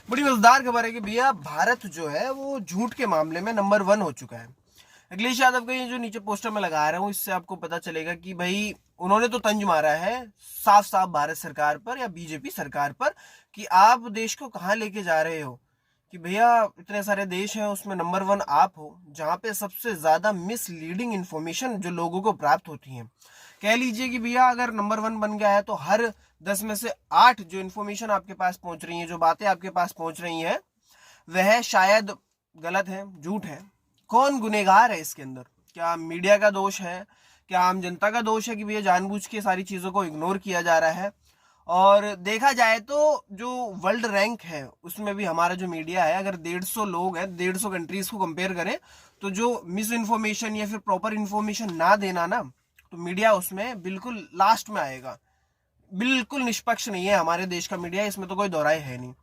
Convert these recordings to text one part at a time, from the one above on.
बड़ी मजेदार खबर है कि भैया भारत जो है वो झूठ के मामले में नंबर 1 हो चुका है। अखिलेश यादव का ये जो नीचे पोस्टर में लगा रहा हूँ, इससे आपको पता चलेगा कि भाई उन्होंने तो तंज मारा है साफ साफ भारत सरकार पर या बीजेपी सरकार पर कि आप देश को कहाँ लेके जा रहे हो। कि भैया इतने सारे देश हैं उसमें नंबर 1 आप हो, जहाँ पे सबसे ज्यादा मिसलीडिंग इंफॉर्मेशन जो लोगों को प्राप्त होती है। कह लीजिए कि भैया अगर नंबर 1 बन गया है तो हर 10 में से 8 जो इन्फॉर्मेशन आपके पास पहुंच रही है, जो बातें आपके पास पहुंच रही हैं, वह शायद गलत है, झूठ है। कौन गुनेगार है इसके अंदर? क्या मीडिया का दोष है? क्या आम जनता का दोष है कि भैया जानबूझ के सारी चीजों को इग्नोर किया जा रहा है? और देखा जाए तो जो वर्ल्ड रैंक है उसमें भी हमारा जो मीडिया है, अगर 150 लोग हैं, 150 कंट्रीज को कंपेयर करें, तो जो मिस इन्फॉर्मेशन या फिर प्रॉपर इन्फॉर्मेशन ना देना ना, तो मीडिया उसमें बिल्कुल लास्ट में आएगा। बिल्कुल निष्पक्ष नहीं है हमारे देश का मीडिया, इसमें तो कोई दोहराई है नहीं।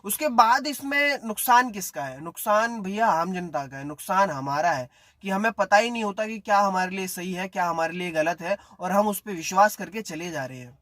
उसके बाद इसमें नुकसान किसका है? नुकसान भैया आम जनता का है, नुकसान हमारा है कि हमें पता ही नहीं होता कि क्या हमारे लिए सही है, क्या हमारे लिए गलत है, और हम उस पर विश्वास करके चले जा रहे हैं।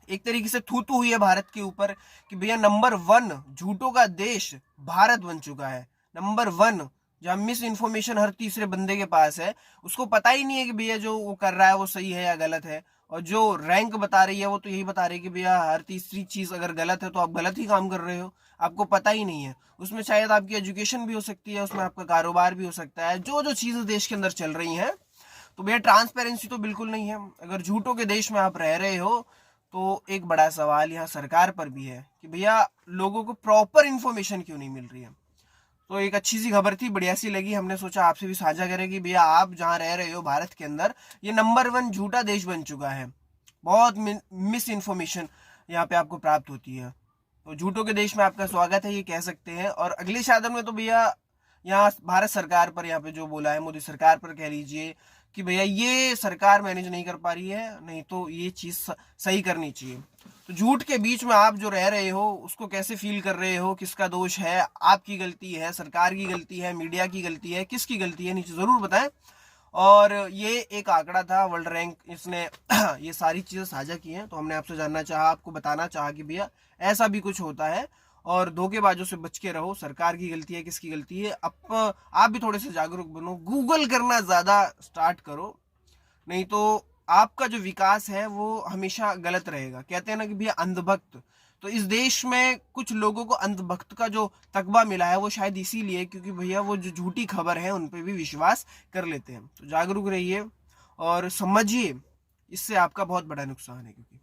एक तरीके से थू हुई है भारत के ऊपर कि भैया नंबर 1 झूठों का देश भारत बन चुका है। नंबर 1 जहां मिस इन्फॉर्मेशन हर तीसरे बंदे के पास है, उसको पता ही नहीं है कि भैया जो वो कर रहा है वो सही है या गलत है। और जो रैंक बता रही है वो तो यही बता रही है कि भैया हर तीसरी चीज अगर गलत है तो आप गलत ही काम कर रहे हो, आपको पता ही नहीं है। उसमें शायद आपकी एजुकेशन भी हो सकती है, उसमें आपका कारोबार भी हो सकता है, जो जो चीजें देश के अंदर चल रही हैं। तो भैया ट्रांसपेरेंसी तो बिल्कुल नहीं है। अगर झूठों के देश में आप रह रहे हो तो एक बड़ा सवाल यहाँ सरकार पर भी है कि भैया लोगों को प्रॉपर इन्फॉर्मेशन क्यों नहीं मिल रही है। तो एक अच्छी सी खबर थी, बढ़िया सी लगी, हमने सोचा आपसे भी साझा करें कि भैया आप जहाँ रह रहे हो भारत के अंदर, ये नंबर 1 झूठा देश बन चुका है। बहुत मिस इन्फॉर्मेशन यहाँ पे आपको प्राप्त होती है। तो झूठों के देश में आपका स्वागत है, ये कह सकते हैं। और अखिलेश यादव ने तो भैया यहाँ भारत सरकार पर, यहाँ पे जो बोला है, मोदी सरकार पर कह लीजिए कि भैया ये सरकार मैनेज नहीं कर पा रही है, नहीं तो ये चीज सही करनी चाहिए। तो झूठ के बीच में आप जो रह रहे हो उसको कैसे फील कर रहे हो? किसका दोष है? आपकी गलती है, सरकार की गलती है, मीडिया की गलती है, किसकी गलती है? नीचे जरूर बताएं। और ये एक आंकड़ा था वर्ल्ड रैंक, इसने ये सारी चीजें साझा की हैं, तो हमने आपसे जानना चाहा, आपको बताना चाहा कि भैया ऐसा भी कुछ होता है। और धोखेबाजों से बच के रहो। सरकार की गलती है, किसकी गलती है? आप भी थोड़े से जागरूक बनो, गूगल करना ज्यादा स्टार्ट करो, नहीं तो आपका जो विकास है वो हमेशा गलत रहेगा। कहते हैं ना कि भैया अंधभक्त, तो इस देश में कुछ लोगों को अंधभक्त का जो तकबा मिला है वो शायद इसीलिए क्योंकि भैया वो जो झूठी खबर है उन पर भी विश्वास कर लेते हैं। तो जागरूक रहिए और समझिए, इससे आपका बहुत बड़ा नुकसान है। क्योंकि